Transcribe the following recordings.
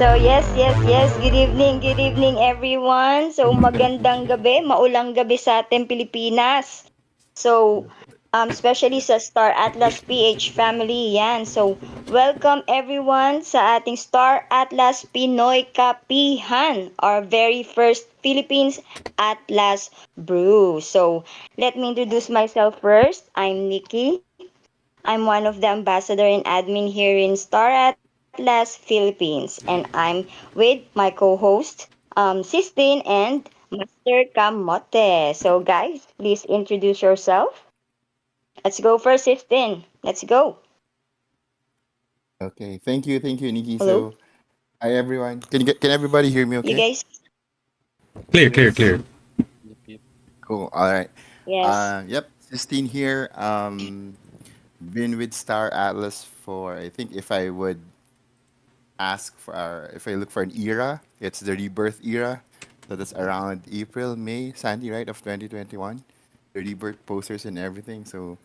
So yes. Good evening everyone. So magandang gabi, maulang gabi sa ating Pilipinas. So especially sa Star Atlas PH family yan. So welcome everyone sa ating Star Atlas Pinoy Kapihan, our very first Philippines Atlas Brew. So let me introduce myself first. I'm Nikki. I'm one of the ambassador and admin here in Star Atlas Philippines, and I'm with my co-host, Sistine and Master Kamote. So, guys, please introduce yourself. Let's go first, Sistine. Let's go. Okay, thank you, Nikki. Hello, So, hi everyone. Can everybody hear me? you Okay. guys. Clear, clear, clear. Yep, yep. Cool. All right. Yes. Yep. 16 here. Been with Star Atlas for I think if I look for an era, it's the rebirth era. So that's around April, May, Sandy, right, of 2021. The rebirth posters and everything. So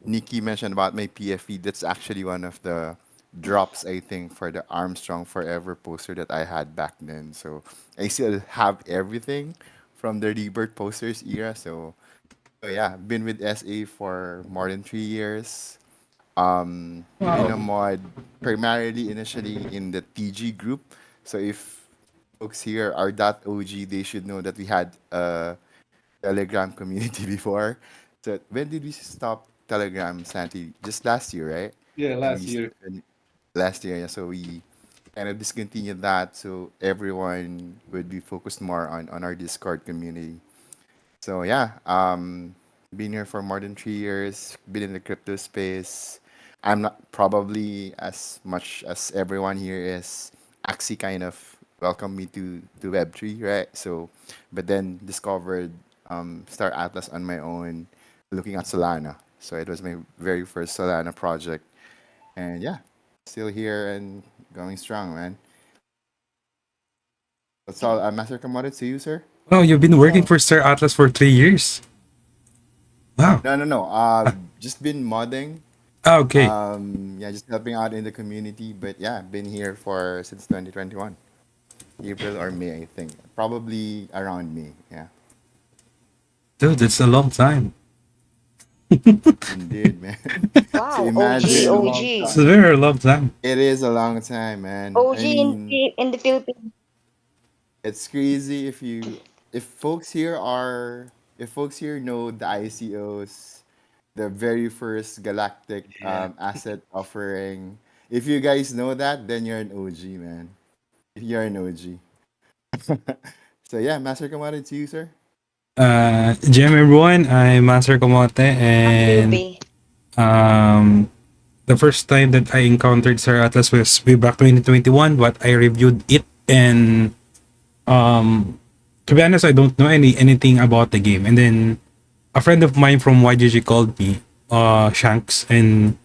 Nikki mentioned about my PFE. That's actually one of the drops, I think, for the Armstrong Forever poster that I had back then. So I still have everything from the rebirth posters era. So yeah, been with SA for more than 3 years. Been a Wow. mod primarily initially in the TG group. So if folks here are .og, they should know that we had a Telegram community before. So when did we stop Telegram, Santi? Just last year, right? Yeah, And last year. last year, yeah. So we kind of discontinued that, so everyone would be focused more on our Discord community. So yeah, been here for more than 3 years. Been in the crypto space. I'm not probably as much as everyone here is. Axie kind of welcomed me to Web3, right? So, but then discovered Star Atlas on my own, looking at Solana. So it was my very first Solana project, and yeah, still here and going strong, man. That's all. Master Commodity to you, sir. Oh, you've been working So, for Star Atlas for 3 years. Wow. No. Ah, Just been modding. okay. Yeah, just helping out in the community. But yeah, been here for since 2021, April or May, I think. Probably around May. Yeah, Dude, that's a long time. indeed, man. So wow, OG, imagine It's a OG. very long time. it is a long time, man. I OG mean, in the Philippines. it's crazy if folks here are if folks here know the ICOs, the very first galactic Yeah. asset offering. If you guys know that, then you're an OG, man. You're an OG. So yeah, Master Commodity to you, sir. GM everyone, I'm Master Kamote, I'm and newbie. um, the first time that I encountered Star Atlas was way back 2021, but I reviewed it, and um, to be honest, I don't know anything about the game. And then a friend of mine from YGG called me, Shanks, and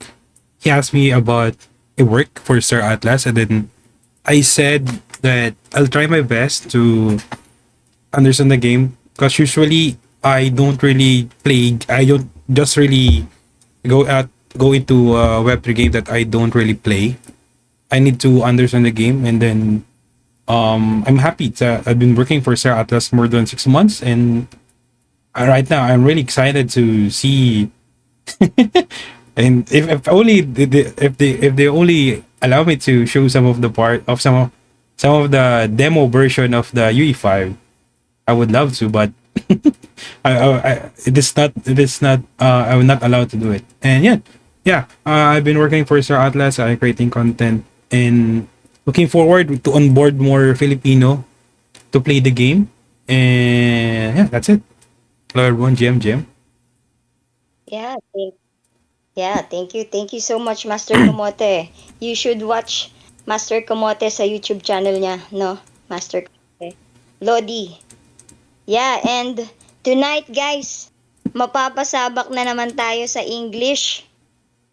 he asked me about a work for Star Atlas, and then I said that I'll try my best to understand the game because usually I don't really play. I don't just really go out go into a Web3 game that I don't really play. I need to understand the game, and then I'm happy that I've been working for Star Atlas more than 6 months, and right now I'm really excited to see. And if only if they only allow me to show some of the part of some of the demo version of the UE5, I would love to, but it is not I'm not allowed to do it. And I've been working for Star Atlas, creating content and looking forward to onboard more Filipino to play the game. And yeah, that's it. Hello everyone, GM. Yeah, thank you so much, Master Kamote. You should watch Master Kamote sa YouTube channel niya, no? Master Kamote. Lodi. Yeah, and tonight, guys, mapapasabak na naman tayo sa English.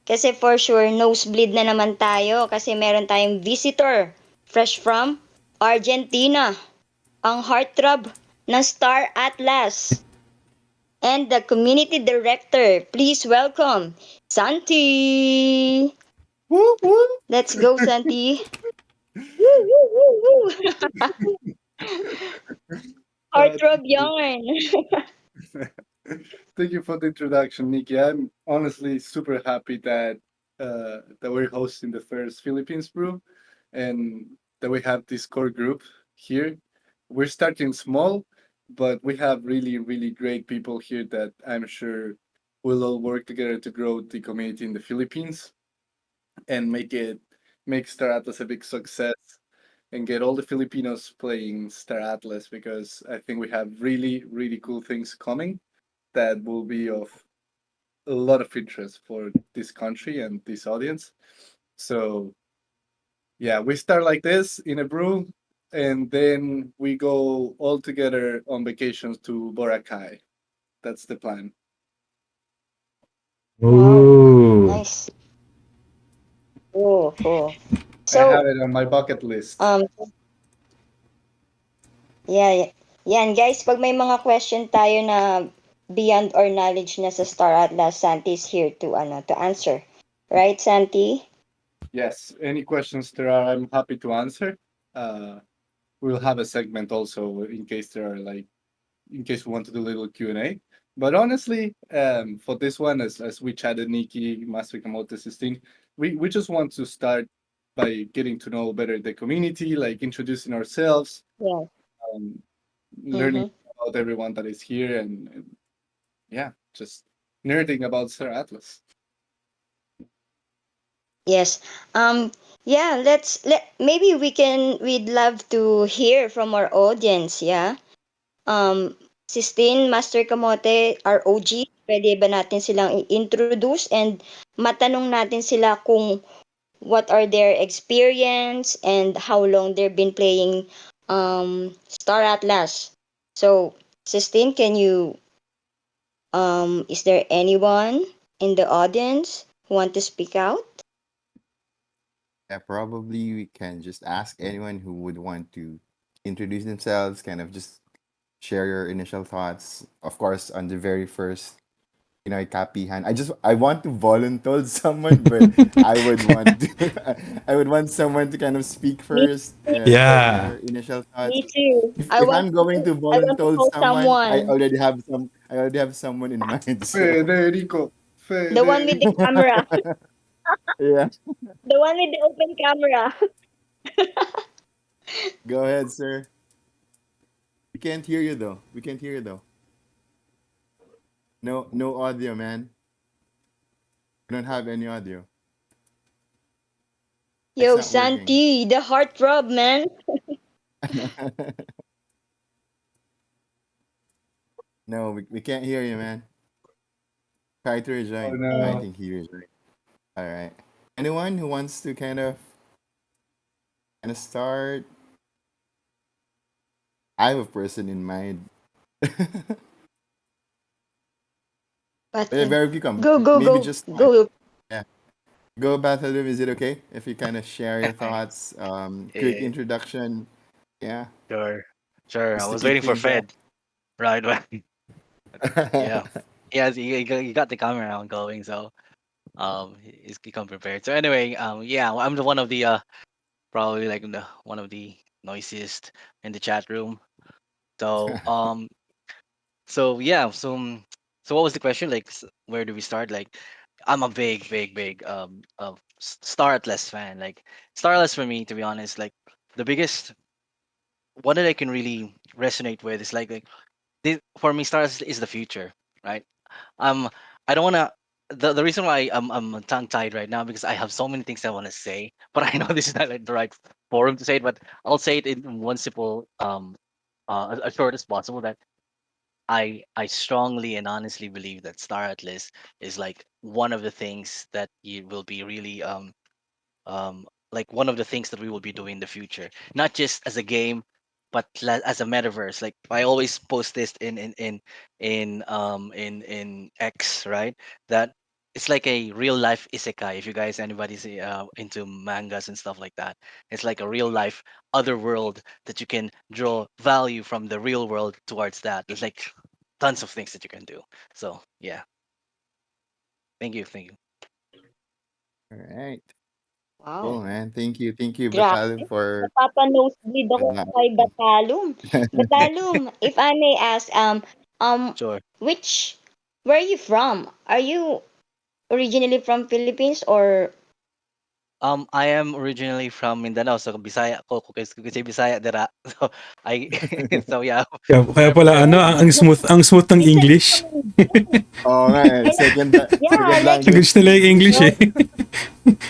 Kasi for sure, nosebleed na naman tayo kasi meron tayong visitor fresh from Argentina. Ang heartthrob ng Star Atlas. And the community director. Please welcome Santi. Woo woo. Let's go, Santi. Woo! Uh, Heartthrob yarn. Thank you for the introduction, Nikki. I'm honestly super happy that we're hosting the first Philippines Brew, and that we have this core group here. We're starting small, but we have really, really great people here that I'm sure will all work together to grow the community in the Philippines and make Star Atlas a big success and get all the Filipinos playing Star Atlas, because I think we have really, really cool things coming that will be of a lot of interest for this country and this audience. So yeah, we start like this in a brew, and then we go all together on vacations to Boracay. That's the plan. Wow, Ooh. nice. Cool, cool. I have So, it on my bucket list. um, yeah, yan guys, pag may mga question tayo na beyond our knowledge na sa Star Atlas, Santi is here to to answer. Right, Santi? Yes, any questions there are, I'm happy to answer. We'll have a segment also in case there are like in case we want to do a little Q&A. But honestly, for this one, as we chatted, Nikki, Master Kamote, Sistine, we just want to start by getting to know better the community, like introducing ourselves, Yeah. um, learning Mm-hmm. about everyone that is here, and yeah, just nerding about Sir Atlas. Yes. Yeah, maybe we'd love to hear from our audience, yeah. Sistine, Master Kamote, our OG, pwede ba natin silang i-introduce and matanong natin sila kung what are their experience and how long they've been playing Star Atlas. So, Sistine, can you is there anyone in the audience who want to speak out? Yeah, probably we can just ask anyone who would want to introduce themselves, kind of just share your initial thoughts. Of course, on the very first, kapihan. I want to volunteer someone, but I would want to, I would want someone to kind of speak Me first, too. share Yeah. their initial thoughts. Me too. If I'm going to I want to volunteer call someone, someone. I already have someone in mind. So Federico, The one with the Federico. camera. yeah, The one with the open camera. go ahead, sir. We can't hear you though. We can't hear you though. No, no audio, man. We don't have any audio. It's Yo, not working. Santi, the heartthrob, man. No, we can't hear you, man. Try to Oh rejoin. I no. think he rejoined. All right. Anyone who wants to kind of start? I have a person in mind. But Wherever you come, go, go, maybe go, just one. go. Yeah. Go, Bathilum. Is it okay if you kind of share your thoughts? Quick Yeah, introduction. Yeah, sure. Sure. I just to was kick waiting for things off. Fed. Right. Right. Yeah. Yeah, you got the camera on going, so he's become prepared. So anyway, yeah, I'm the one of the probably like the one of the noisiest in the chat room. So yeah, so what was the question? Like, where do we start? Like, I'm a big of Star Atlas fan. Like, Star Atlas for me, to be honest, like the biggest one that I can really resonate with is like this, for me, Star Atlas is the future, right? Um, I don't wanna. The reason why I'm tongue tied right now because I have so many things I want to say, but I know this is not like the right forum to say it. But I'll say it in one simple as short as possible. That I strongly and honestly believe that Star Atlas is like one of the things that you will be really like one of the things that we will be doing in the future, not just as a game, but as a metaverse. Like I always post this in X, right? That it's like a real life isekai. If you guys anybody's into mangas and stuff like that, it's like a real life other world that you can draw value from the real world towards that. There's like tons of things that you can do. So yeah, thank you. All right. Cool, Wow. man. Thank you, Batalon, Grabe. for Napapa-nosebleed ako that. kay Batalong. Batalong, if I may ask, Sure. which, where are you from? Are you originally from Philippines or I am originally from Mindanao, so Bisaya ko, kasi Bisaya dira. So I, so yeah, Kaya wherever, pala ano, oh, ang smooth ng you said you're English. from Mindanao. Oo nga eh, I, yeah, second like, language. Language nila yung English no, eh.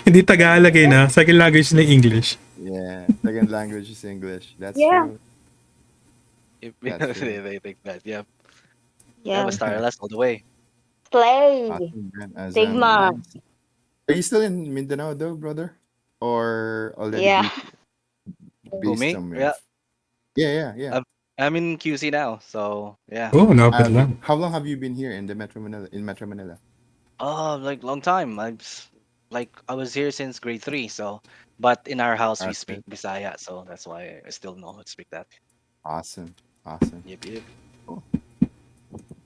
Hindi Tagalog eh na. Second language nila yung English. Yeah, second language is English. That's yeah, true. if That's true. they think that, yeah, yeah, yeah. but Starless all the way. Slay. Awesome, man. Awesome. Sigma. Nice. Are you still in Mindanao though, brother? Or already Yeah. Who, based me? somewhere? Yeah, Yeah, yeah, yeah. I'm in QC now, so yeah. Oh, napit Okay. lang. How long have you been here in the Metro Manila? In Metro Manila? Oh, like long time. Like I was here since grade three, so but in our house we Okay. speak Bisaya, so that's why I still know how to speak that. Awesome. Awesome. Yep, yep. Cool.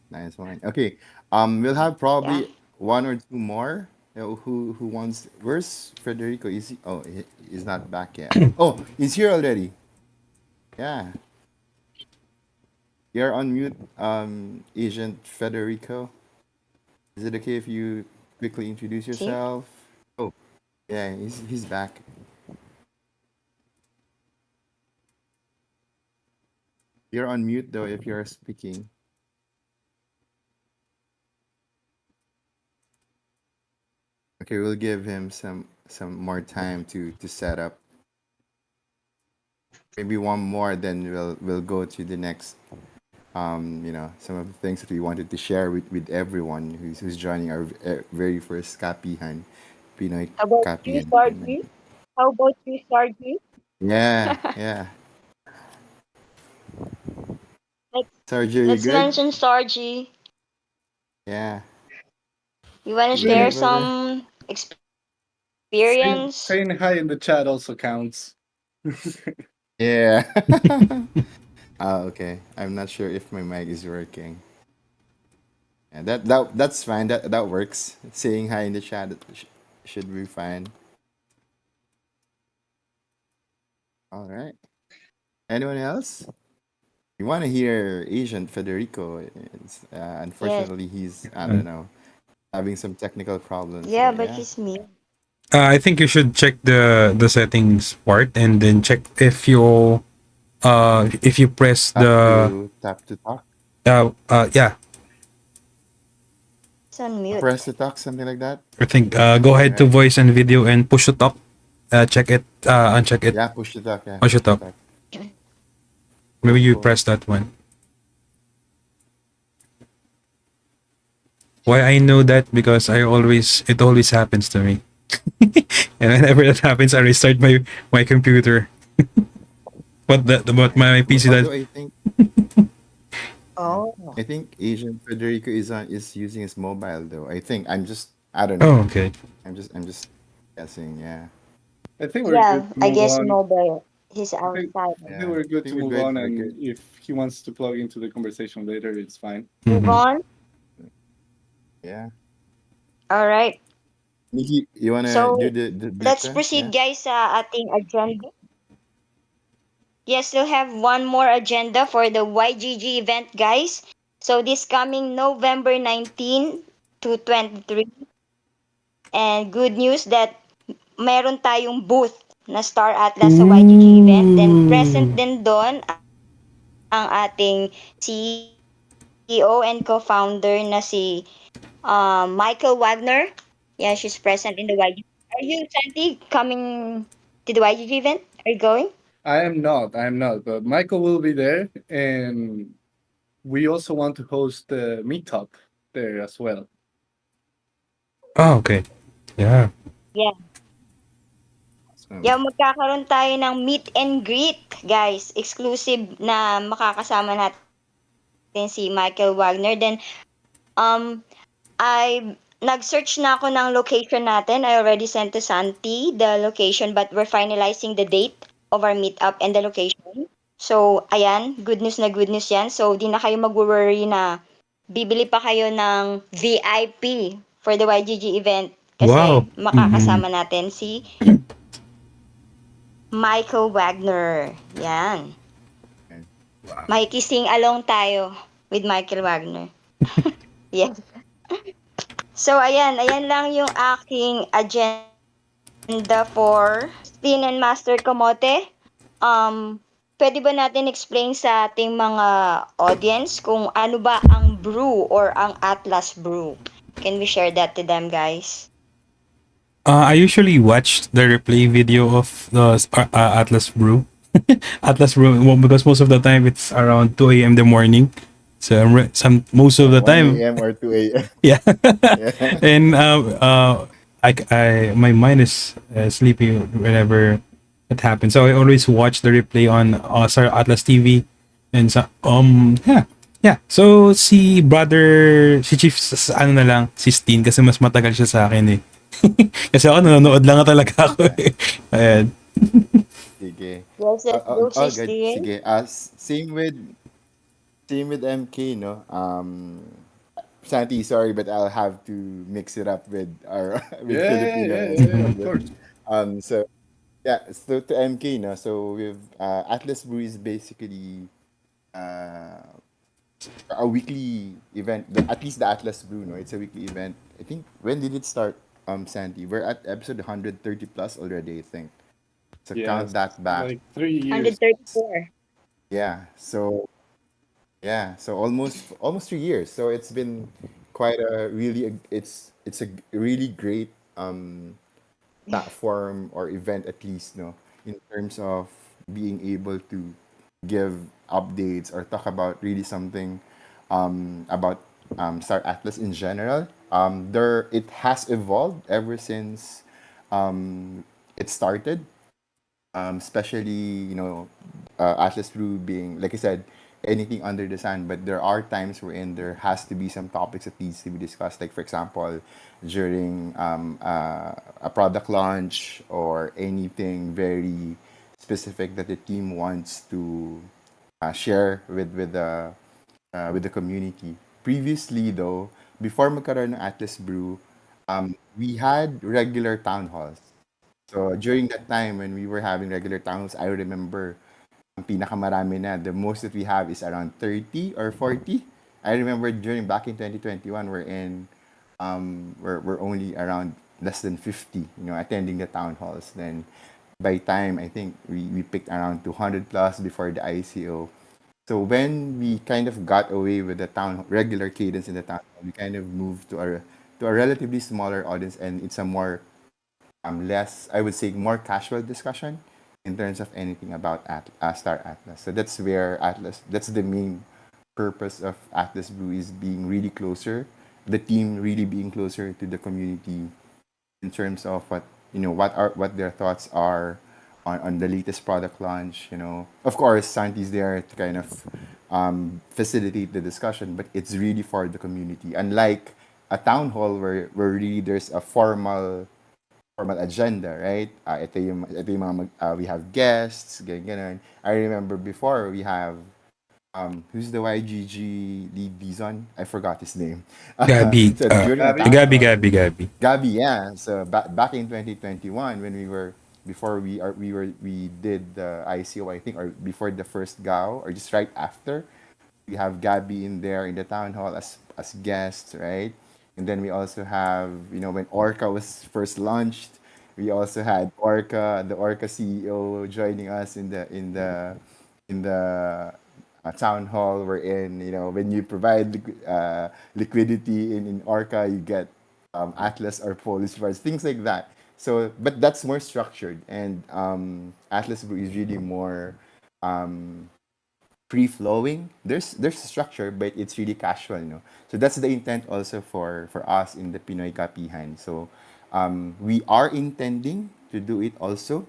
Nice one. Okay. We'll have Yeah. probably one or two more. Who wants? Where's Federico? Is he? Oh, he's not back yet. Oh, he's here already. Yeah. You're on mute, Agent Federico. Is it okay if you quickly introduce See? yourself? Oh, yeah, he's back. You're on mute though if you're speaking. Okay, we'll give him some more time to set up. Maybe one more, then we'll go to the next. Some of the things that we wanted to share with everyone who's joining our very first Kapihan, Pinoy How about you, Kapihan. Sargi? How about you, Sargi? Yeah, yeah. let's Sergio, you let's good? mention Sargi. Yeah. You wanna You good, share Saying brother? some saying experience? saying hi in the chat also counts. Yeah. Okay. I'm not sure if my mic is working. Yeah, that's fine. That works. Saying hi in the chat should be fine. All right. Anyone else? You want to hear Asian Federico? Yes. Unfortunately, he's I Uh, don't know having some technical problems. So Yeah, but yeah, he's me. I think you should check the settings part and then check if you press the tap to talk, yeah, He's on mute. press to talk, something like that. I think go All ahead to right. voice and video and push it up. Check it, uncheck it, Yeah, push to talk. Yeah, push push it to up. talk. Maybe Cool, you cool. press that one. Why I know that because it always happens to me. And whenever that happens, I restart my computer. But Yeah. my PC that Although yeah, Oh. I think Asian Federico is using his mobile though. I don't know. oh okay. I'm just guessing. Yeah. I think we're good Yeah, to I move guess on. mobile. He's I think outside. I think Yeah. we're I good think to we're move good. on, We're and good. if he wants to plug into the conversation later, it's fine. Move Mm-hmm. on. Yeah. All right. Nikki, you wanna do So, the let's beta? Yeah. proceed guys sa ating agenda. Yes, we'll have one more agenda for the YGG event, guys. So, this coming November 19 to 23. And good news that meron tayong booth na Star Atlas sa YGG event. Then, present Ooh. din doon ang ating CEO and co-founder na si Michael Wagner. Yeah, she's present in the YGG. Are you, Santi, coming to the YGG event? Are you going? I am not, but Michael will be there, and we also want to host a meetup there as well. Oh, okay. Yeah. Yeah. Awesome. Yeah, magkakaroon tayo ng meet and greet, guys. Exclusive na makakasama natin si Michael Wagner. Then, um, I nag-search na ako ng location natin. I already sent to Santi the location, but we're finalizing the date of our meetup and the location. So, ayan, good news na good news yan. So, di na kayo mag-worry na bibili pa kayo ng VIP for the YGG event Wow. kasi Mm-hmm. makakasama natin si Michael Wagner. Yan. And Makikising along tayo with Michael Wagner. Yes. So, ayan lang yung aking agenda for Tin and Master Kamote. Pwede ba natin explain sa ating mga audience kung ano ba ang Brew or ang Atlas Brew? Can we share that to them, guys? I usually watch the replay video of the Atlas Brew. Atlas Brew because most of the time it's around 2 a.m. in the morning. So some most of the 1 time, a.m. or 2 a.m. yeah. Yeah. And my mind is sleepy whenever it happens. So I always watch the replay on Star Atlas TV, and so yeah. Yeah. So si Chief ano na lang, si Steen kasi mas matagal siya sa akin eh. Kasi ako nanonood lang talaga ako Yeah. eh. Ayan. Sige. Yes, let's go, All good. Sistine. Sige. Same with MK, no? Santi, sorry, but I'll have to mix it up with our with Yeah, yeah, Filipino yeah, as yeah, yeah, well. of course. So yeah, so to MK, no. So with Atlas Brew is basically uh a weekly event. At least the Atlas Brew, no. It's a weekly event. I think when did it start? Santi, we're at episode 130 plus already. I think. So count Yes, that back. like 3 years. 134. Yeah. So almost 3 years. So it's been quite a really it's a really great platform or event at least, no, in terms of being able to give updates or talk about really something about Star Atlas in general. There it has evolved ever since it started, especially Atlas Brew being, like I said, anything under the sun. But there are times wherein there has to be some topics that needs to be discussed, like for example during a product launch or anything very specific that the team wants to share with the community. Previously though, before magkaroon ng Atlas Brew, we had regular town halls. So during that time when we were having regular town halls, I remember ang pinakamarami na, the most that we have is around 30 or 40. I remember during back in 2021, we're only around less than 50, attending the town halls. Then by time, I think we picked around 200 plus before the ICO. So when we kind of got away with the town regular cadence in the town, we kind of moved to a relatively smaller audience, and it's a more less, I would say, more casual discussion in terms of anything about Star Atlas. So that's where Atlas. That's the main purpose of Atlas Blue, is being really closer, the team really being closer to the community in terms of what their thoughts are on the latest product launch. Of course, Santi's there to kind of facilitate the discussion, but it's really for the community. Unlike a town hall where really there's a formal agenda, right? Ito yung we have guests, ganyan, ganun. I remember before we have who's the YGG lead Dizon? I forgot his name. Gabi, So during a Gabby? town Gabi, hall, Gabi, Gabi. Gabi, yeah. So back in 2021 when before we did the ICO, I think, or before the first GAO, or just right after, we have Gabby in there in the town hall as guests, right? And then we also have, when Orca was first launched, we also had the Orca CEO, joining us in the town hall. Wherein, when you provide liquidity in Orca, you get Atlas or Polish cards, things like that. So, but that's more structured, and Atlas is really more free flowing. There's structure, but it's really casual. So that's the intent also for us in the Pinoy Kapihan. So we are intending to do it also.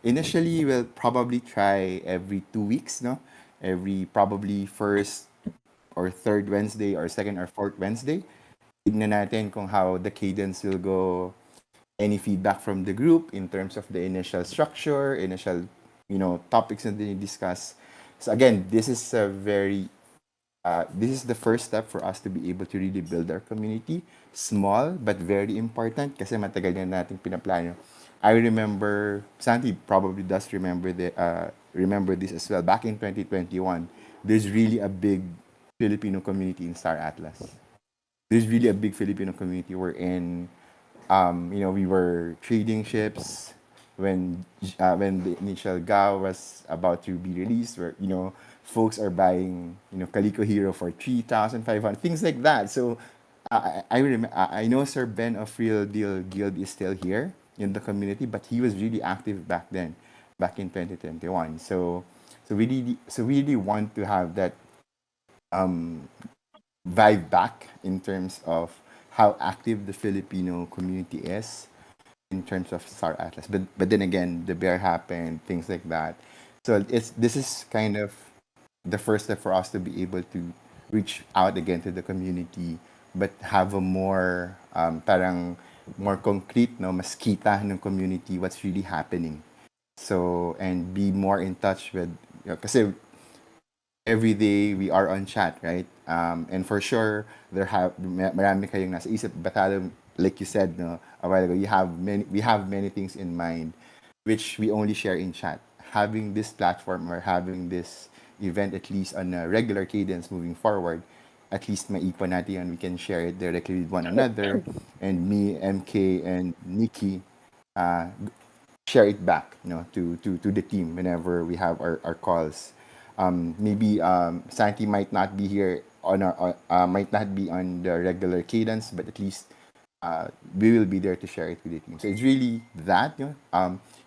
Initially, we'll probably try every 2 weeks, no? Every probably first or third Wednesday or second or fourth Wednesday. Tignan natin kung how the cadence will go, any feedback from the group in terms of the initial structure, initial, topics that they discuss. So again, this is the first step for us to be able to really build our community. Small but very important kasi matagal na nating pinaplano. I remember Santi probably does remember this as well. Back in 2021, there's really a big Filipino community in Star Atlas. There's really a big Filipino community. We're in, we were trading ships when the initial GAO was about to be released. Where folks are buying Calico Hero for 3,500, things like that. So I know Sir Ben of Real Deal Guild is still here in the community, but he was really active back then, back in 2021. So we really want to have that vibe back in terms of how active the Filipino community is in terms of Star Atlas. But then again, the bear happened, things like that. So this is kind of the first step for us to be able to reach out again to the community, but have a more parang more concrete, no, mas kita ng community what's really happening. So and be more in touch with, kasi every day we are on chat, right? And for sure, marami kayong nasa isip. Batalo, like you said, no, a while ago, we have many things in mind, which we only share in chat. Having this platform or having this event at least on a regular cadence moving forward, at least maipon natin and we can share it directly with one another. And me, MK, and Nikki uh, share it back, to the team whenever we have our calls. Maybe Santi might not be here might not be on the regular cadence, but at least we will be there to share it with the team. So it's really that,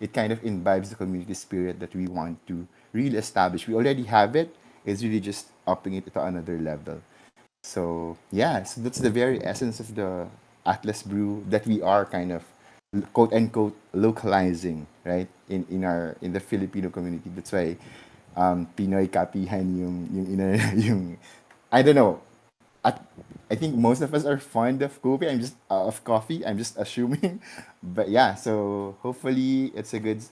it kind of imbibes the community spirit that we want to really establish. We already have it. It's really just upping it to another level. So yeah, so that's the very essence of the Atlas Brew that we are kind of quote unquote localizing, right? In the Filipino community. That's why Pinoy kapihan yung I don't know. I, I think most of us are fond of coffee. Of coffee. I'm just assuming, but yeah. So hopefully, it's a good.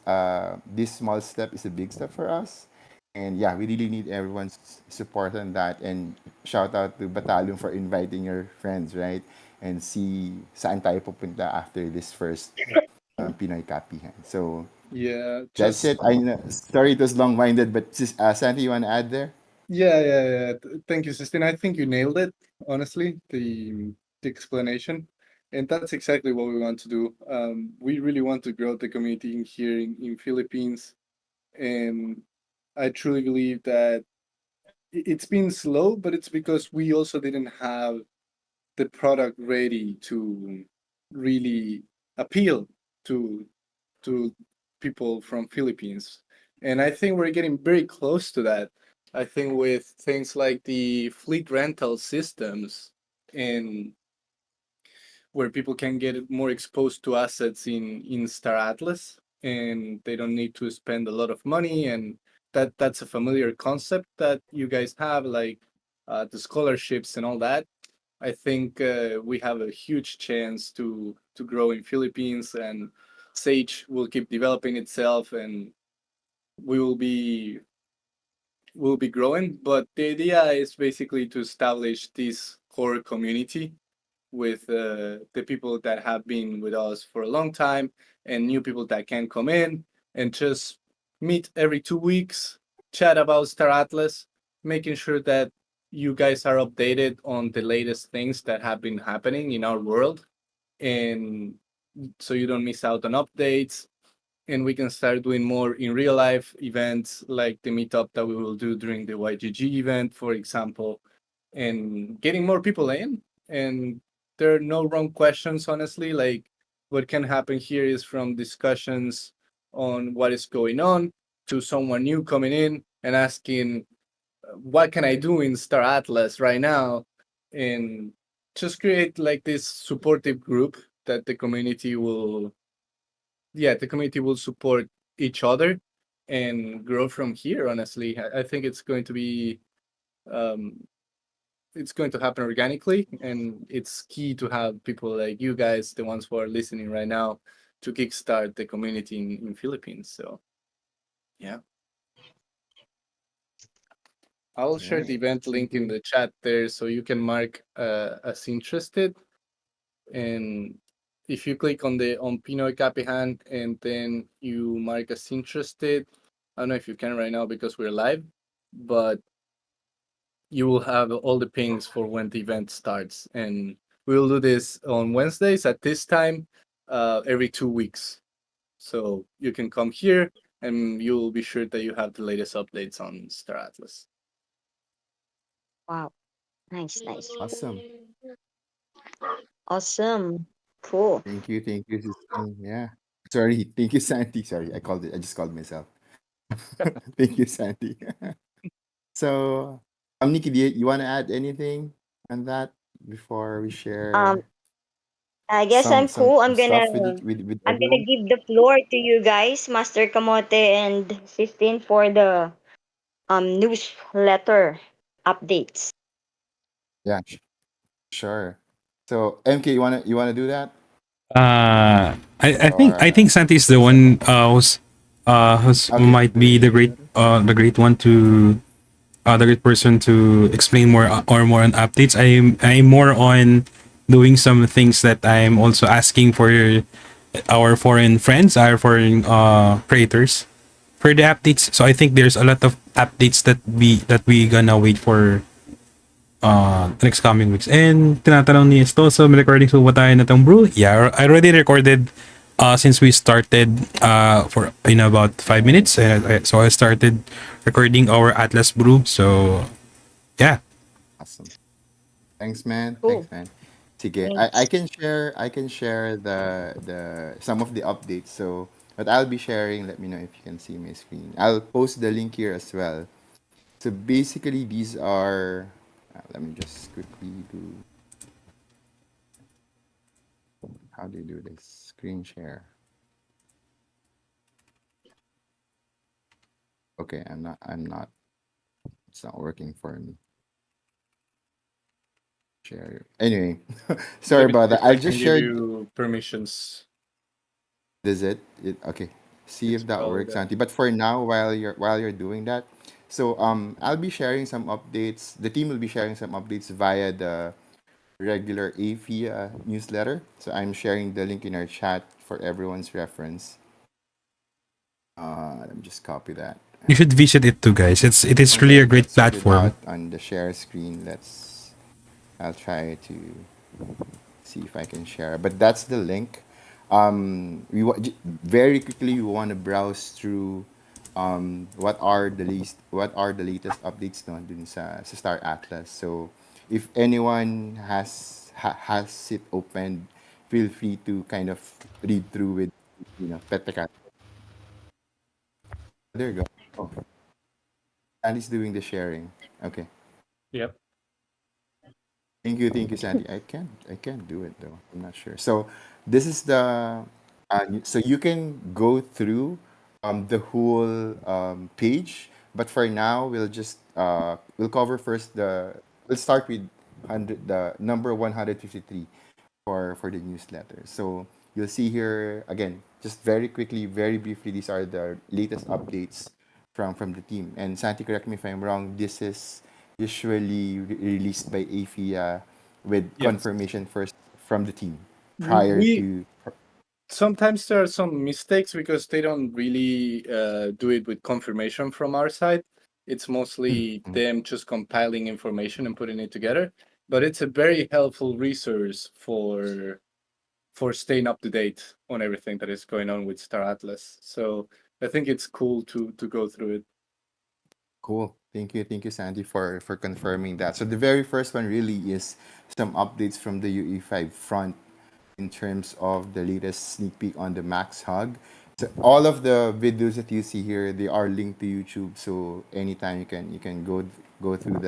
This small step is a big step for us, and yeah, we really need everyone's support on that. And shout out to Batalyon for inviting your friends, right? And see saan tayo pupunta after this first Pinoy Kapihan. So Yeah, that's just it. I know, sorry it was long-winded, but Santi, you want to add there? yeah. Thank you, Sistine. I think you nailed it. Honestly, the explanation, and that's exactly what we want to do. We really want to grow the community in here in Philippines, and I truly believe that it's been slow, but it's because we also didn't have the product ready to really appeal to to people from Philippines. And I think we're getting very close to that. I think with things like the fleet rental systems and where people can get more exposed to assets in Star Atlas and they don't need to spend a lot of money, and that's a familiar concept that you guys have, like the scholarships and all that. I think we have a huge chance to grow in Philippines, and Sage will keep developing itself, and we will be growing. But the idea is basically to establish this core community with the people that have been with us for a long time and new people that can come in and just meet every 2 weeks, chat about Star Atlas, making sure that you guys are updated on the latest things that have been happening in our world, and so you don't miss out on updates. And we can start doing more in real life events like the meetup that we will do during the YGG event, for example, and getting more people in. And there are no wrong questions, honestly. Like what can happen here is from discussions on what is going on to someone new coming in and asking, what can I do in Star Atlas right now? And just create like this supportive group that the community will support each other and grow from here. Honestly, I think um, it's going to happen organically, and it's key to have people like you guys, the ones who are listening right now, to kickstart the community in Philippines. So yeah, I'll share Right. the event link in the chat there so you can mark as interested. And if you click on the on Pinoy Capihan and then you mark as interested, I don't know if you can right now because we're live, but you will have all the pings for when the event starts. And we'll do this on Wednesdays at this time, every 2 weeks. So you can come here and you'll be sure that you have the latest updates on Star Atlas. Wow. Nice, nice. Awesome. Awesome. Cool. Thank you, Sister. Yeah. Sorry, thank you, Santi. Sorry, I just called myself. Thank you, Santi. So, Nikki, you want to add anything on that before we Um, share I guess I'm some cool. stuff with it with I'm gonna everyone? give the floor to you guys, Master Kamote and 15 for the newsletter updates. Yeah, sure. So, MK, you wanna do that, I or think Santi is the one who's okay? might be the great one to the great person to explain more or more on updates. I'm more on doing some things that I'm also asking for our foreign friends, our foreign creators for the updates. So I think there's a lot of updates that we gonna wait for next coming weeks. And tinatanong ni Estoso, may recording so ba tayo na tong brew? Yeah, I already recorded since we started for in about 5 minutes. So I started recording our Atlas brew. So yeah, Awesome. Thanks, man. Cool. Thanks, man. Sige, Thanks. I can share the some of the updates. So, what I'll be sharing, let me know if you can see my screen. I'll post the link here as well. So basically, these are. Let me just quickly do. How do you do this? Screen share. Okay, I'm not. I'm not. It's not working for me. Share. Anyway, sorry Let me about see that. if I I just can give shared. you permissions. Is it? Okay. See It's if that probably works, that. Auntie. But for now, while you're doing that, so I'll be sharing some updates. The team will be sharing some updates via the regular AFI newsletter. So I'm sharing the link in our chat for everyone's reference. Let me just copy that. you should visit it too, guys. It is really Okay, a great let's sort it out platform. on the share screen. I'll try to see if I can share. But that's the link. Very quickly we want to browse through what are the latest updates no, dun sa Star Atlas. So if anyone has it open, feel free to kind of read through with Petka. There you go. Oh, Andy's doing the sharing. Okay. Yep. Thank you, Sandy. I can't do it though. I'm not sure. So this is the so you can go through the whole page, but for now we'll cover first we'll start with 100 the number 153 for the newsletter. So you'll see here again, just very quickly, very briefly, these are the latest updates from the team. And Santi, correct me if I'm wrong. This is usually released by AFIA with Yes. confirmation first from the team prior We to. sometimes there are some mistakes because they don't really do it with confirmation from our side. It's mostly Mhm. them just compiling information and putting it together. But it's a very helpful resource for staying up to date on everything that is going on with Star Atlas. So I think it's cool to go through it. Cool. Thank you, Sandy, for confirming that. So the very first one really is some updates from the UE5 front in terms of the latest sneak peek on the Max Hug. So all of the videos that you see here, they are linked to YouTube. So anytime you can go through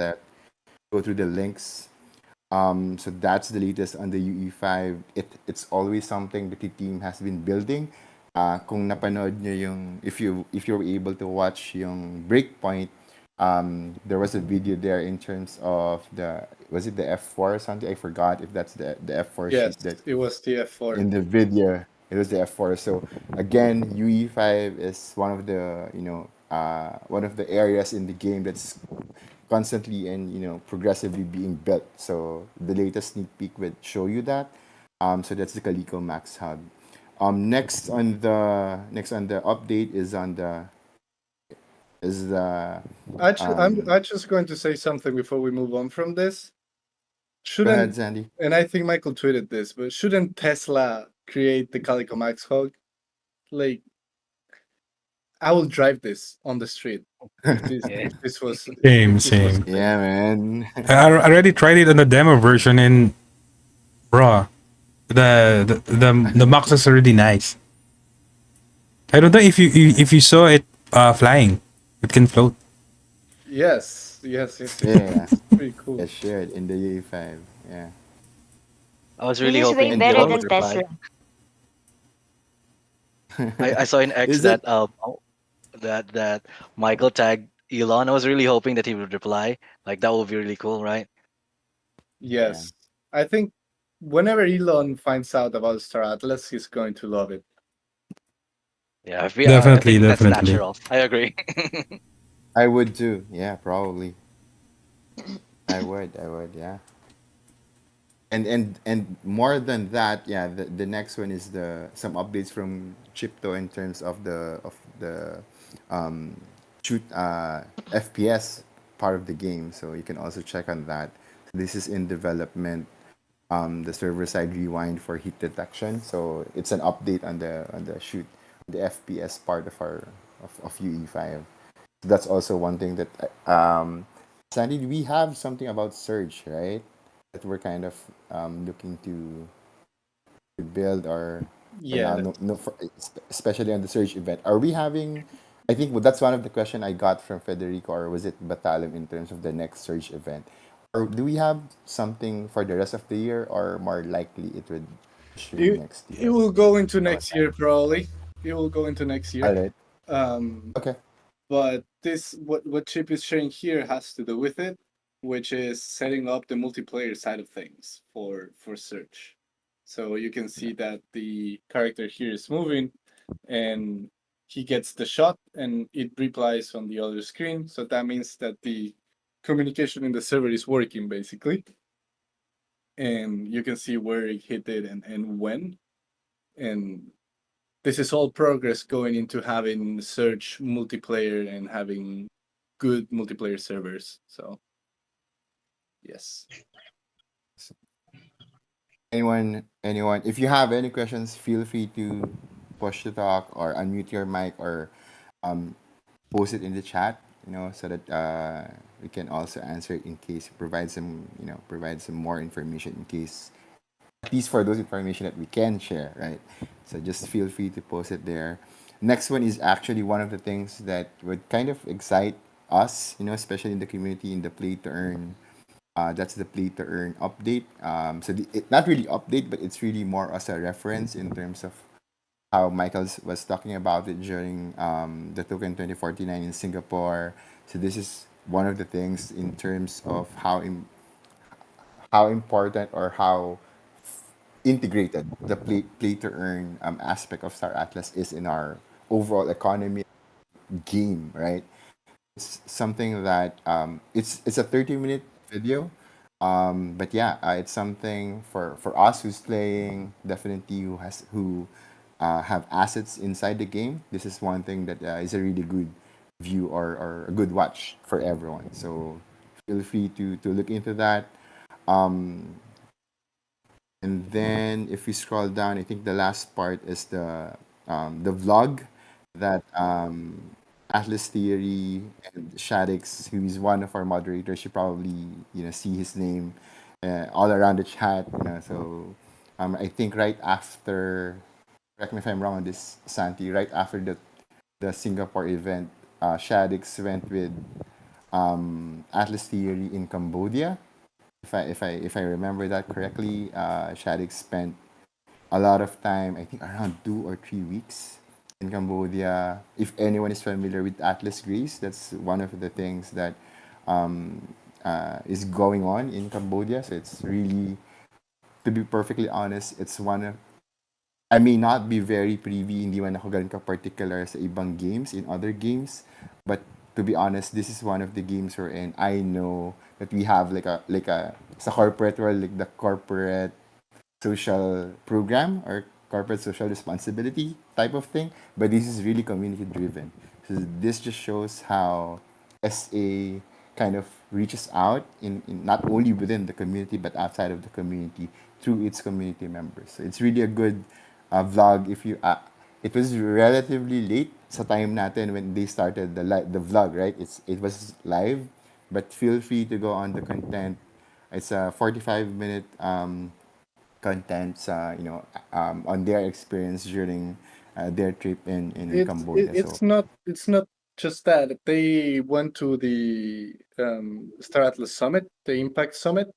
go through the links. So that's the latest on the UE5. It's always something that the team has been building. Kung napanood nyo yung, if you were able to watch yung Breakpoint, there was a video there in terms of was it the F4 or something? I forgot if that's the F4 Yes, sheet that it was the F4. in the video it was the F4. So again, UE5 is one of the areas in the game that's constantly and progressively being built. So the latest sneak peek would show you that. So that's the Calico Max Hub. Next on the update is the Actually, um I'm just going to say something before we move on from this. go ahead, Shouldn't, Sandy. and I think Michael tweeted this, but shouldn't Tesla create the Calico Max Hog? Like, I will drive this on the street if this Yeah. if this was Same, if this was same. a thing. Yeah, man. I already tried it on the demo version, and bro, the box is already nice. I don't know if you saw it flying. It can float. Yes, yes, yes, yes. Yeah, It's pretty yeah, cool. shared in the UE5. Yeah, I was This really is way hoping and better Elon than would reply. Tesla. I saw in X is it? that that Michael tagged Elon. I was really hoping that he would reply. Like that would be really cool, right? Yeah. Yes, I think whenever Elon finds out about Star Atlas, he's going to love it. Yeah, I Definitely, think that's definitely. natural. I agree. I would too. Yeah, probably. I would. I would. Yeah. And more than that, yeah, the next one is the some updates from Chipto in terms of the um shoot FPS part of the game. So you can also check on that. This is in development. The server side rewind for heat detection. So it's an update on the shoot the FPS part of UE5. That's also one thing that Sandy, we have something about Surge, right? That we're kind of looking to build or now Yes. no, no especially on the Surge event. Are we having I think that's one of the question I got from Federico, or was it Batalem, in terms of the next Surge event? Or do we have something for the rest of the year, or more likely it would stream next It year? will go into How about next that? year probably. It will go into next All year. right. Um, Okay. but this what Chip is sharing here has to do with it, which is setting up the multiplayer side of things for search. So you can Yeah. see that the character here is moving, and he gets the shot, and it replies on the other screen. So that means that the communication in the server is working basically, and you can see where it hit it and when. And this is all progress going into having search multiplayer and having good multiplayer servers. So yes. Anyone, if you have any questions, feel free to push to talk or unmute your mic, or um, post it in the chat, so that we can also answer it, in case provide some more information, in case, at least for those information that we can share, right? So just feel free to post it there. Next one is actually one of the things that would kind of excite us, especially in the community, in the play to earn. That's the play to earn update. So not really update, but it's really more as a reference in terms of how Michael was talking about it during the token 2049 in Singapore. So this is one of the things in terms of how important, or how integrated the play to earn aspect of Star Atlas is in our overall economy game, right? It's something that it's a 30-minute video, but yeah, it's something for us who's playing, definitely who have assets inside the game. This is one thing that is a really good view, or a good watch for everyone. So feel free to look into that. And then if we scroll down, I think the last part is the vlog that Atlas Theory and Shadix, who is one of our moderators, you probably see his name all around the chat. So I think right after, correct me if I'm wrong on this, Santi, right after the Singapore event, Shadix went with Atlas Theory in Cambodia, if I remember that correctly. Shadik spent a lot of time, I think around 2 or 3 weeks in Cambodia. If anyone is familiar with Atlas Greece, that's one of the things that is going on in Cambodia. So it's really, to be perfectly honest, it's one of, I may not be very privy, hindi man ako ganun ka-particular sa ibang games, in other games, but to be honest, this is one of the games wherein I know that we have like a sa corporate world, like the corporate social program or corporate social responsibility type of thing, but this is really community driven. So this just shows how SA kind of reaches out in not only within the community but outside of the community through its community members. So it's really a good vlog. If you it was relatively late sa time natin when they started the vlog, right? It was live, but feel free to go on the content. It's a 45-minute contents, on their experience during their trip in Cambodia. So, It's not just that they went to the Star Atlas Summit, the Impact Summit,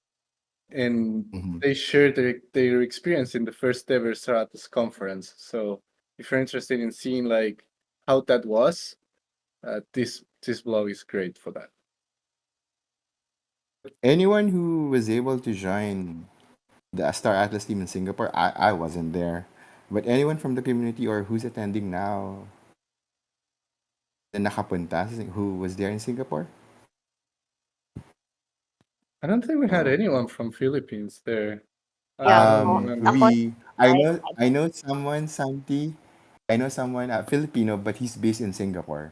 and mhm. they shared their experience in the first ever Star Atlas conference. So if you're interested in seeing like how that was, this blog is great for that. Anyone who was able to join the Star Atlas team in Singapore, I wasn't there. But anyone from the community or who's attending now na nakapunta, who was there in Singapore? I don't think we had Oh. anyone from Philippines there. Yeah, I don't remember. ako, I know someone, Santi. I know someone, Filipino, but he's based in Singapore.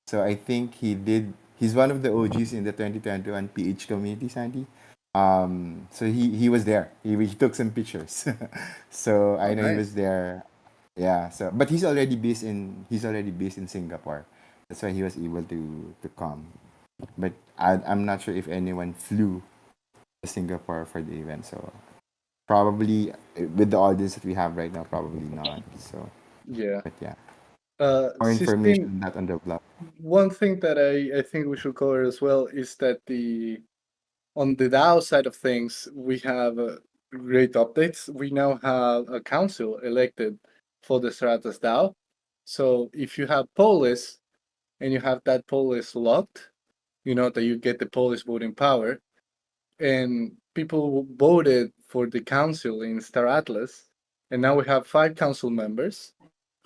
So I think he's one of the OGs in the 2021 PH community, Sandy. So he was there. He took some pictures. So Oh, I know he was nice. there. Yeah. So but he's already based in Singapore. That's why he was able to come. But I'm not sure if anyone flew to Singapore for the event. So probably with the audience that we have right now, probably not. So Yeah. but yeah, more information Sistine, on that on the blog. one thing that I think we should cover as well is that the on the DAO side of things, we have great updates. We now have a council elected for the Stratus DAO. So if you have Polis and you have that Polis locked, you know that you get the Polis voting power. And people voted for the council in Star Atlas. And now we have 5 council members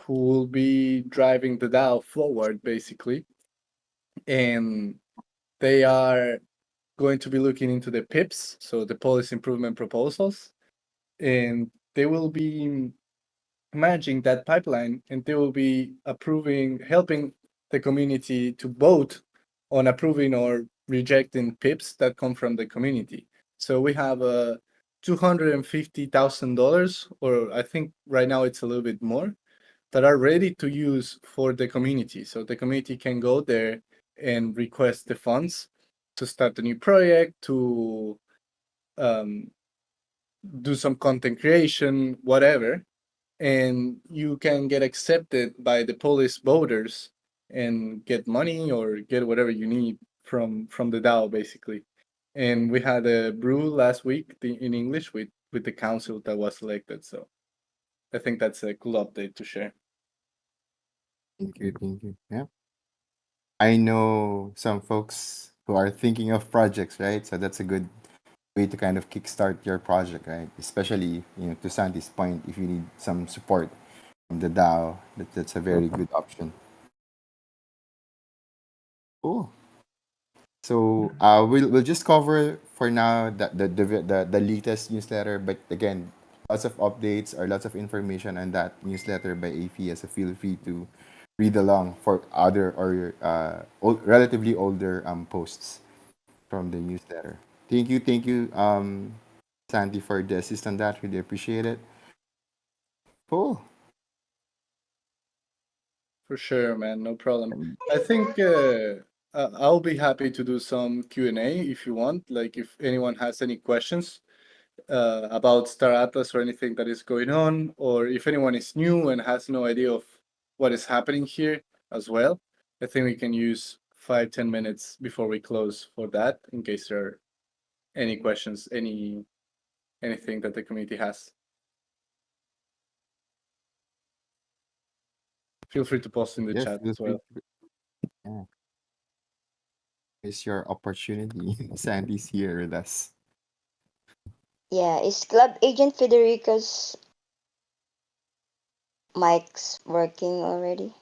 who will be driving the DAO forward, basically. And they are going to be looking into the PIPs, so the policy improvement proposals, and they will be managing that pipeline and they will be approving, helping the community to vote on approving or rejecting PIPs that come from the community. So we have $250,000, or I think right now it's a little bit more, that are ready to use for the community. So the community can go there and request the funds to start a new project, to um, do some content creation, whatever. And you can get accepted by the Polish voters and get money or get whatever you need from the DAO, basically. And we had a brew last week in English with the council that was elected. So I think that's a cool update to share. Thank you, thank you. Yeah. I know some folks who are thinking of projects, right? So that's a good way to kind of kickstart your project, right? Especially, to Sandy's point, if you need some support from the DAO, that's a very good option. Cool. So we'll just cover for now the latest newsletter, but again, lots of updates or lots of information on that newsletter by AFI. So feel free to read along for other or relatively older posts from the newsletter. Thank you, Sandy, for the assist on that. Really appreciate it. Cool. For sure, man. No problem. I think I'll be happy to do some Q&A if you want. Like if anyone has any questions about Star Atlas or anything that is going on, or if anyone is new and has no idea of what is happening here as well, I think we can use 5-10 minutes before we close for that in case there are any questions, anything that the community has. Feel free to post in the Yes, chat feel as free. well. Yeah, it's your opportunity. Sandy's here with us. yeah, is Club Agent Federico's mic's working already?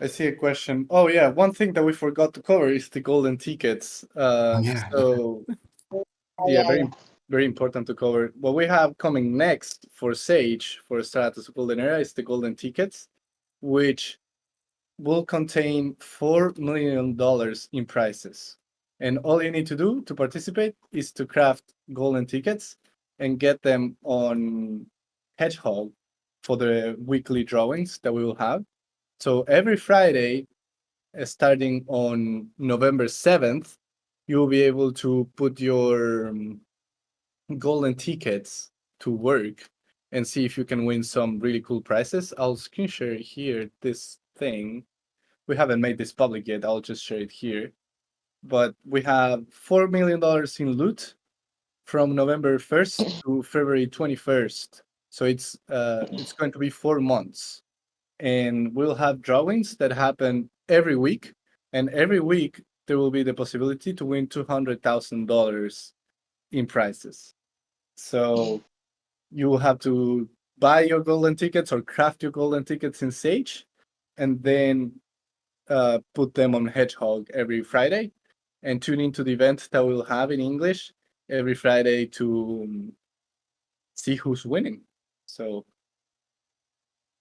I see a question. Oh yeah, one thing that we forgot to cover is the golden tickets. Oh yeah, yeah. So Oh, yeah, yeah, very yeah. very important to cover. What we have coming next for Sage for Stratos Golden Era is the Golden Tickets, which will contain $4 million in prizes. And all you need to do to participate is to craft golden tickets and get them on Hedgehog for the weekly drawings that we will have. So every Friday, starting on November 7th, you will be able to put your golden tickets to work and see if you can win some really cool prizes. I'll screen share here this thing. We haven't made this public yet. I'll just share it here. But we have $4 million in loot from November 1st to February 21st. So it's going to be 4 months, and we'll have drawings that happen every week, and every week there will be the possibility to win $200,000 in prizes. So you will have to buy your golden tickets or craft your golden tickets in Sage, and then put them on Hedgehog every Friday, and tune into the event that we'll have in English every Friday to see who's winning. So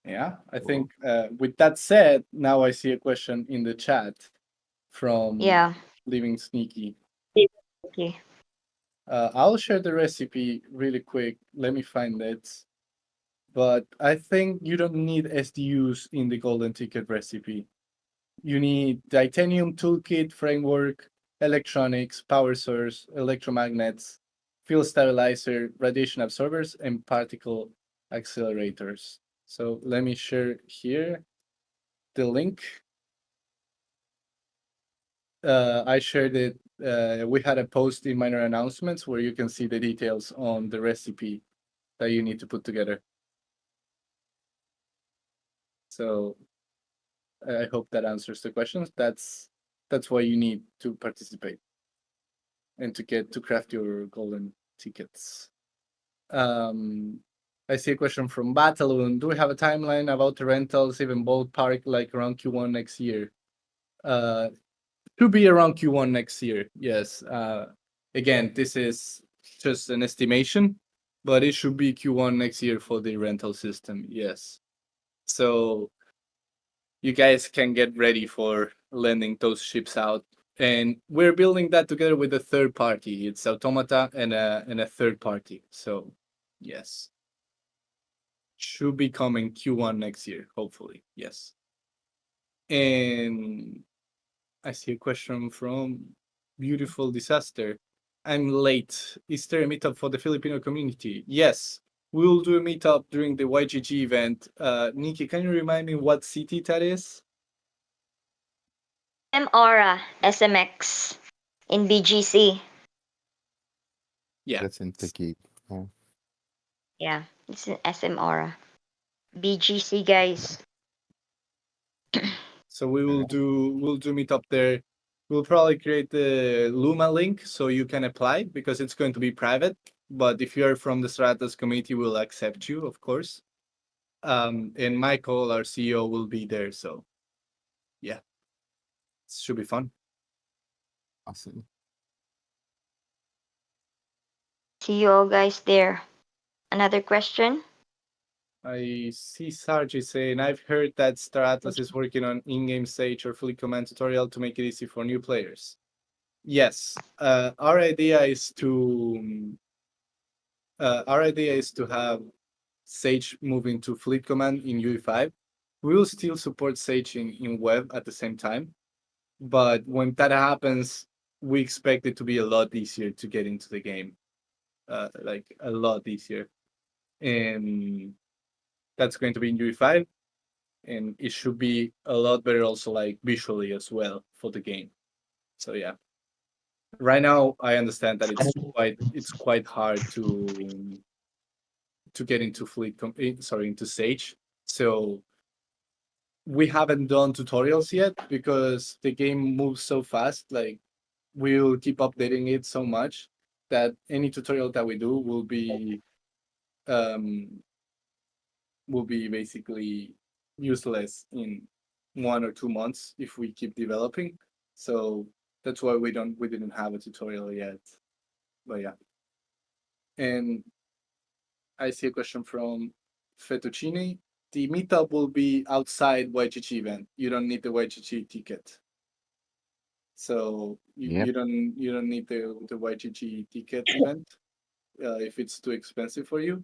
yeah, I Cool. think with that said, now I see a question in the chat from Yeah. Living Sneaky. Okay. I'll share the recipe really quick. Let me find it. But I think you don't need SDUs in the golden ticket recipe. You need titanium toolkit framework, electronics, power source, electromagnets, field sterilizer, radiation absorbers, and particle accelerators. So let me share here the link. I shared it. We had a post in minor announcements where you can see the details on the recipe that you need to put together. So I hope that answers the questions. That's why you need to participate and to get to craft your golden tickets. Um, I see a question from Bataloon. Do we have a timeline about the rentals, even ballpark, like around Q1 next year? Uh, to be around Q1 next year, yes. Again, this is just an estimation, but it should be Q1 next year for the rental system, yes. So you guys can get ready for lending those ships out. And we're building that together with a third party. It's Automata and a third party. So yes, should be coming Q1 next year, hopefully. Yes. And I see a question from Beautiful Disaster. I'm late. Is there a meetup for the Filipino community? Yes. We'll do a meetup during the YGG event. Nikki, can you remind me what city that is? SM Aura SMX in BGC. Yeah. That's in Taguig. Oh, Yeah, it's in SM Aura. BGC, guys. So we'll do meet up there. We'll probably create the Luma link so you can apply because it's going to be private. But if you're from the Stratos community, we'll accept you, of course. And Michael, our CEO, will be there. So yeah, it should be fun. awesome. See you all guys there. Another question? I see Sarji saying, I've heard that Star Atlas is working on in-game Sage or Fleet Command tutorial to make it easy for new players. Yes, our idea is to have Sage moving to Fleet Command in UE5. We will still support Sage in web at the same time, but when that happens, we expect it to be a lot easier to get into the game, like a lot easier, and that's going to be in UE5, and it should be a lot better also like visually as well for the game. So yeah, right now I understand that it's quite hard to get into into Sage. So we haven't done tutorials yet because the game moves so fast. Like we'll keep updating it so much that any tutorial that we do um will be basically useless in 1 or 2 months if we keep developing. So that's why we didn't have a tutorial yet. But yeah. And I see a question from Fettuccine. The meetup will be outside YGG event. You don't need the YGG ticket. So Yep. you don't need the YGG ticket event if it's too expensive for you.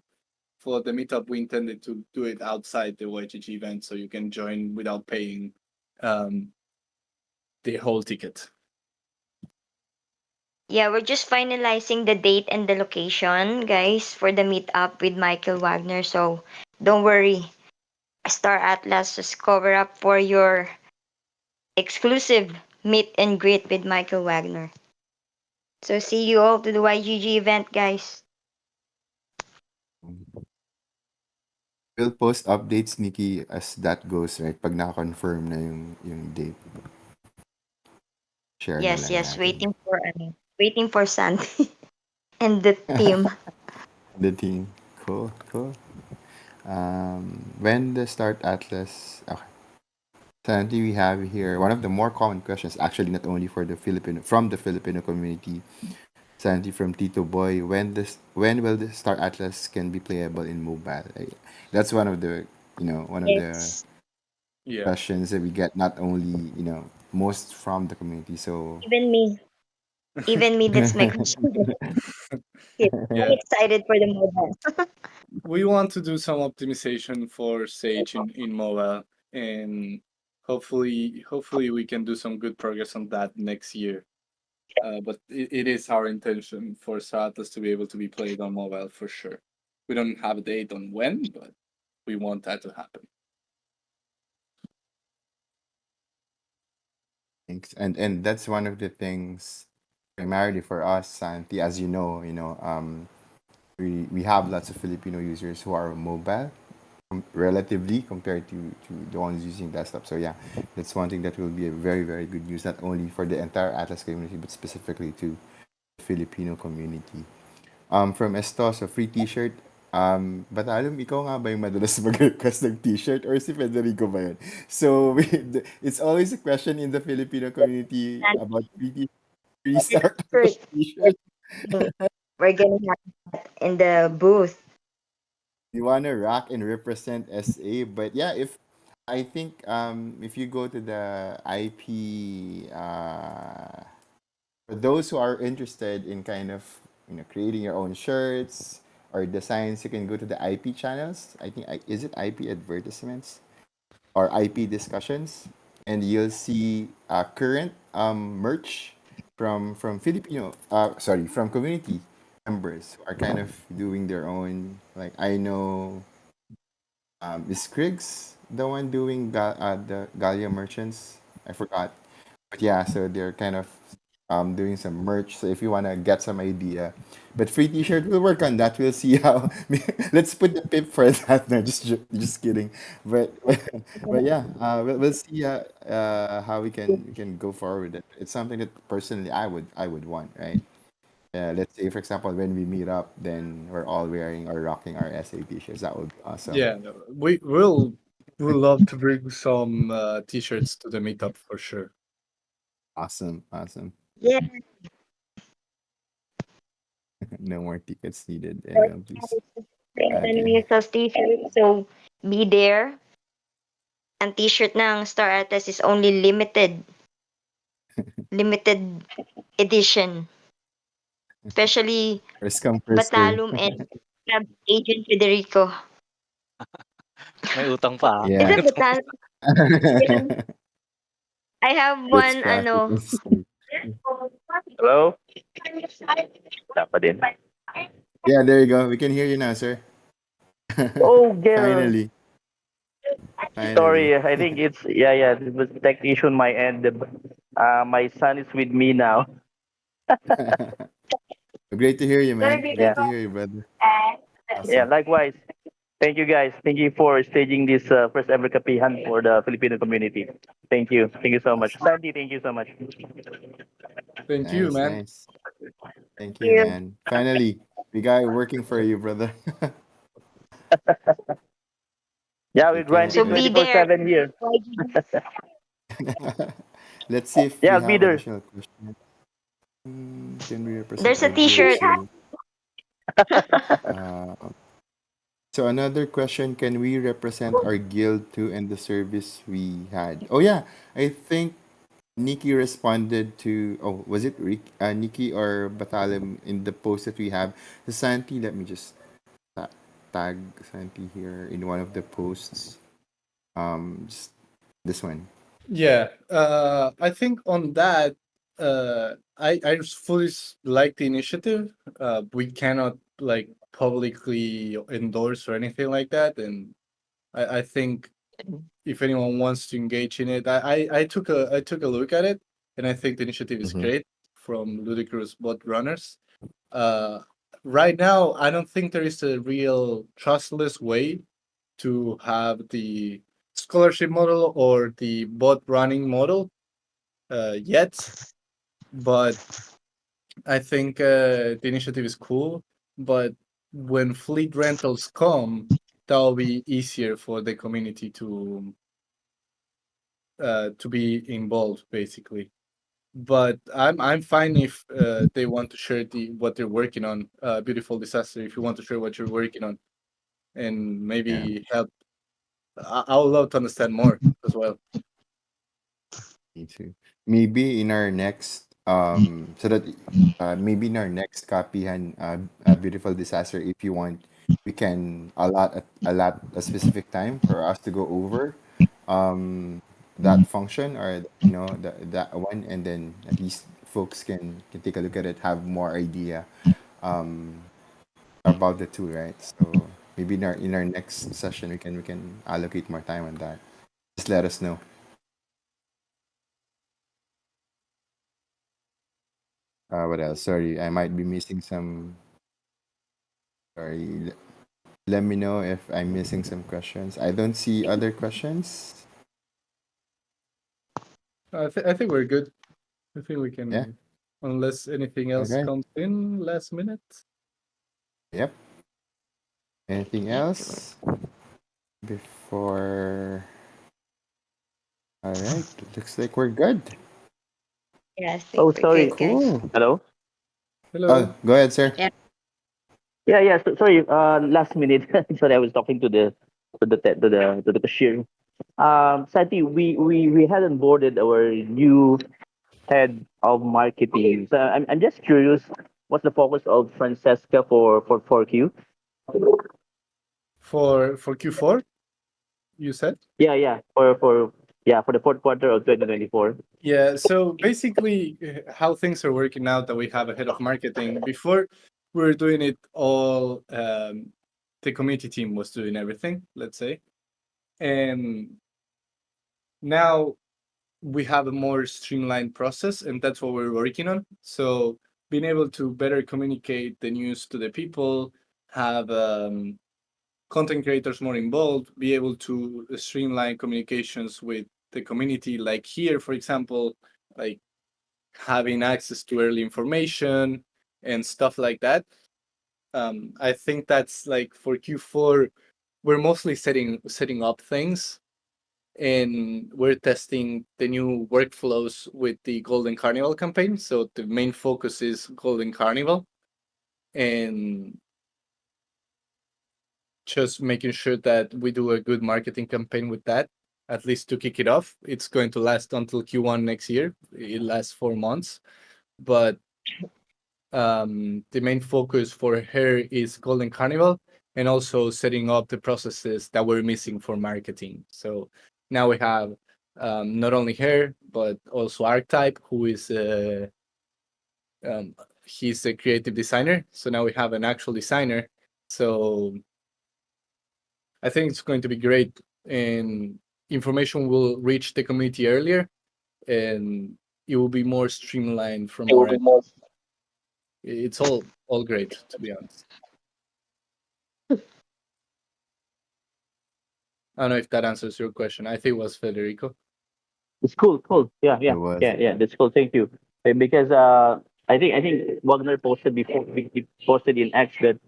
For the meetup, we intended to do it outside the YGG event, so you can join without paying um, the whole ticket. Yeah, we're just finalizing the date and the location, guys, for the meetup with Michael Wagner. So don't worry. Star Atlas just cover up for your exclusive meet and greet with Michael Wagner. So see you all to the YGG event, guys. We'll post updates, Nikki, as that goes, right? Pag na-confirm na yung date, share na Yes, lang yes, natin. waiting for Sandy and the team. The team. Cool, cool. When the Start Atlas. Okay. Santi, we have here one of the more common questions, actually, not only for the Filipino from the Filipino community. Santi from Tito Boy, when will the Star Atlas can be playable in mobile? That's one of the one of the Yes, Yeah. questions that we get not only most from the community. So even me, even me. That's my question. Yes, I'm Yeah. excited for the mobile. We want to do some optimization for Sage in mobile, and hopefully we can do some good progress on that next year. But it is our intention for Stratos to be able to be played on mobile for sure. We don't have a date on when, but we want that to happen. thanks, and that's one of the things primarily for us, Santi, as we have lots of Filipino users who are mobile relatively compared to the ones using desktop. So yeah, that's one thing that will be a very very good news not only for the entire Atlas community but specifically to the Filipino community. From Estos, a free T-shirt. Batalom, ikaw nga ba yung madalas mag-request ng T-shirt or si Federico ba yun? So, it's always a question in the Filipino community And about free the Star shirt, T-shirt. we're gonna have that in the booth. You wanna rock and represent SA, but yeah, if I think if you go to the IP for those who are interested in kind of creating your own shirts or designs, you can go to the IP channels. I think is it IP advertisements or IP discussions, and you'll see current merch from Filipino from community members who are kind of doing their own. Like I know is Kriggs the one doing the Galia merchants? I forgot. But yeah, so they're kind of doing some merch. So if you wanna get some idea, but free T-shirt, we'll work on that. We'll see how. Let's put the pip for that. No, just kidding. But but yeah, we'll see how we can go forward with it. It's something that personally I would want, right? Let's say for example when we meet up, then we're all wearing or rocking our SA T-shirts. That would be awesome. Yeah, no, we'll love to bring some t-shirts to the meetup for sure. Awesome, awesome. Yeah, No more tickets needed. we're Anyone, please excited to bring add the in. Universal t-shirt. So be there. Ang t-shirt ng Star Atlas is only limited edition. Especially First come, first serve. Batalum and Club Agent Federico. May utang pa. Is Yeah. it Batalum? Yeah. I have That's one, classic. ano. Hello? Wala pa din. Yeah, there you go. We can hear you now, sir. Oh, girl. Finally, finally. Sorry, I think it's yeah. It was tech issue on my end. My son is with me now. Great to hear you, man. Great Yeah, to hear you, brother. yeah. Awesome. Likewise. Thank you, guys. Thank you for staging this first ever kapihan for the Filipino community. Thank you. Thank you so much, Awesome. Sandy. Thank you so much. Thank you, Nice, man. nice. Thank you, You. man. Finally, we got it working for you, brother. Yeah, We we're cannot So grinding be wait. there. 24/7 here. Let's see if Yeah, we I'll be have there. additional questions. Can we represent There's a our group? t-shirt. So Uh, so another question: can we represent our guild too in the service we had? Oh yeah, I think Nikki responded to. Oh, was it Nikki or Batalim in the post that we have? Santi, let me just tag Santi here in one of the posts. Just this one. Yeah, I think on that, I fully like the initiative. We cannot like publicly endorse or anything like that, and I think if anyone wants to engage in it, I took a look at it, and I think the initiative is Mm-hmm. great from Ludicrous Bot Runners. Uh, right now, I don't think there is a real trustless way to have the scholarship model or the bot running model yet, but I think the initiative is cool. But when fleet rentals come, that'll be easier for the community to be involved, basically. But I'm fine if they want to share what they're working on. Beautiful disaster. If you want to share what you're working on and Yeah. maybe help, I would love to understand more as well. Me too. Maybe in our next so that maybe in our next copy and a beautiful disaster, if you want, we can allot a specific time for us to go over that function or that one, and then at least folks can take a look at it, have more idea um about the tool, right? So maybe in our next session we can allocate more time on that. Just let us know. What else? Sorry, I might be missing some. Sorry, let me know if I'm missing some questions. I don't see other questions. I think we're good. I think we Yeah. can, unless anything All else right. comes in last minute. Yep. Anything else before? All right. Looks like we're good. Yeah, I think Oh, we're sorry. good, guys. Cool. Hello. Hello. Oh, go ahead, sir. Yeah. Yeah, yeah. So, sorry. Last minute. Sorry, I was talking to the cashier. Santi, we hadn't boarded our new head of marketing. So I'm just curious, what's the focus of Francesca for 4Q? For Q4, you said? Yeah, yeah, for the fourth quarter of 2024. Yeah, so basically, how things are working now that we have a head of marketing. Before, we were doing it all, the community team was doing everything, let's say. And now we have a more streamlined process, and that's what we're working on. So, being able to better communicate the news to the people, have content creators more involved, be able to streamline communications with the community, like here, for example, like having access to early information and stuff like that. I think that's like for Q4, we're mostly setting up things, and we're testing the new workflows with the Golden Carnival campaign. So the main focus is Golden Carnival, and just making sure that we do a good marketing campaign with that, at least to kick it off. It's going to last until Q1 next year. It lasts 4 months, but the main focus for her is Golden Carnival and also setting up the processes that we're missing for marketing. So now we have not only her, but also Archetype, who is um, he's a creative designer. So now we have an actual designer. So I think it's going to be great, and information will reach the community earlier, and it will be more streamlined from It will our be end. more. It's all great, to be honest. I don't know if that answers your question. I think it was Federico. It's cool, cool. Yeah, It yeah, was. yeah, yeah. That's cool. Thank you. Because I think Wagner posted before he posted in X that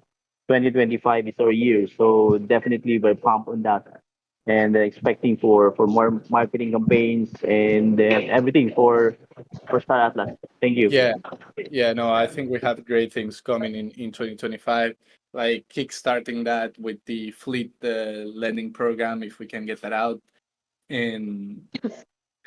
2025 is our year, so definitely we're pumped on that, and expecting for more marketing campaigns and everything for Star Atlas. Thank you. Yeah, yeah, no, I think we have great things coming in 2025, like kickstarting that with the fleet lending program, if we can get that out, and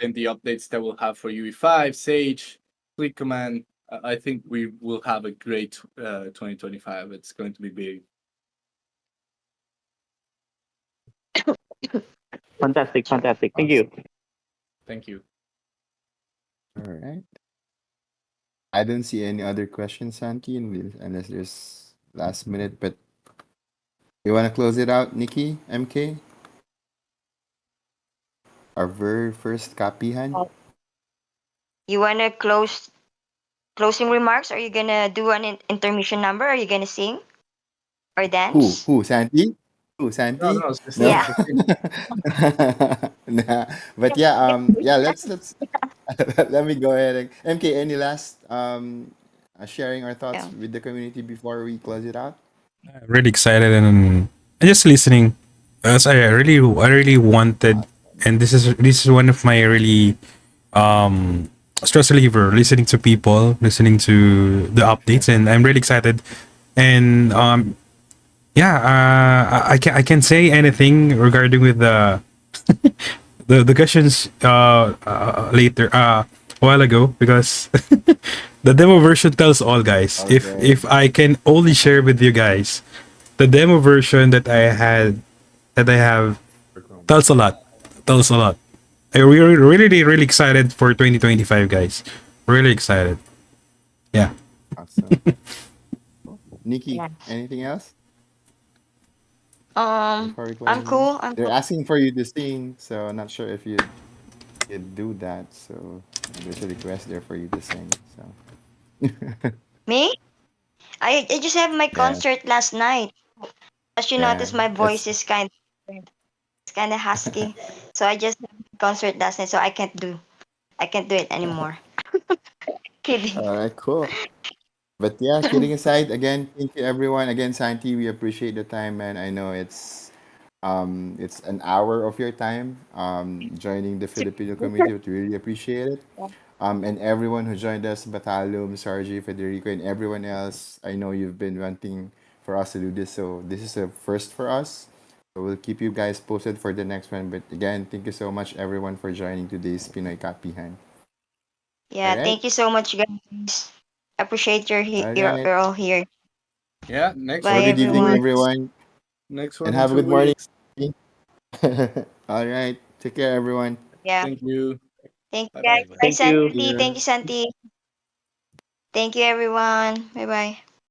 and the updates that we'll have for UE5, Sage, Fleet Command. I think we will have a great 2025. It's going to be big. Fantastic, fantastic. Thank Awesome. you. Thank you. All right. I don't see any other questions, Santi, unless there's last minute. But you want to close it out, Nikki, MK? Our very first copyhan? You wanna closing remarks? Are you gonna do an intermission number? Are you gonna sing or Who? dance? Who? Santi? Who? No, Santi? no, No? Yeah. Sistine. Nah. But yeah, yeah, let's let me go ahead and MK, any last sharing our thoughts Yeah. with the community before we close it out? I'm really excited and just listening. As I really wanted, Awesome. and this is one of my really stress reliever. Listening to people, listening to the updates, and I'm really excited. And yeah, I can say anything regarding with the questions later a while ago because the demo version tells all, guys. Okay. If I can only share with you guys the demo version that I have tells a lot, tells a lot. We're really excited for 2025, guys. Really excited. Yeah. Awesome. Cool. Nikki, Yeah. anything else before we close I'm the room? cool. I'm They're cool. asking for you to sing, so I'm not sure if you'd do that. So there's a request there for you to sing. So Me? I just have my yeah, concert last night. As you yeah, notice, my that's voice is kind of husky. So I just had my concert last night, so I can't do it anymore. Kidding. all right. Cool. But yeah, kidding aside, again, thank you everyone. Again, Santi, we appreciate the time, man. I know it's an hour of your time joining the Filipino community, but we really appreciate it. And everyone who joined us, Batalum, Sarji, Federico, and everyone else, I know you've been wanting for us to do this, so this is a first for us. So we'll keep you guys posted for the next one. But again, thank you so much, everyone, for joining today's Pinoy Kapihan. All Yeah, right, thank you so much, guys. Appreciate all you're, right. you're all here. Yeah, next Have a Bye, one in good two evening, everyone. weeks. everyone, Next and one in have a two good morning. weeks. All right, take care, everyone. Yeah. Thank you. Thank you, Bye guys. bye. Bye bye. Bye, Thank you. Santi. Thank Yeah. you, Santi. Thank you, everyone. Bye bye.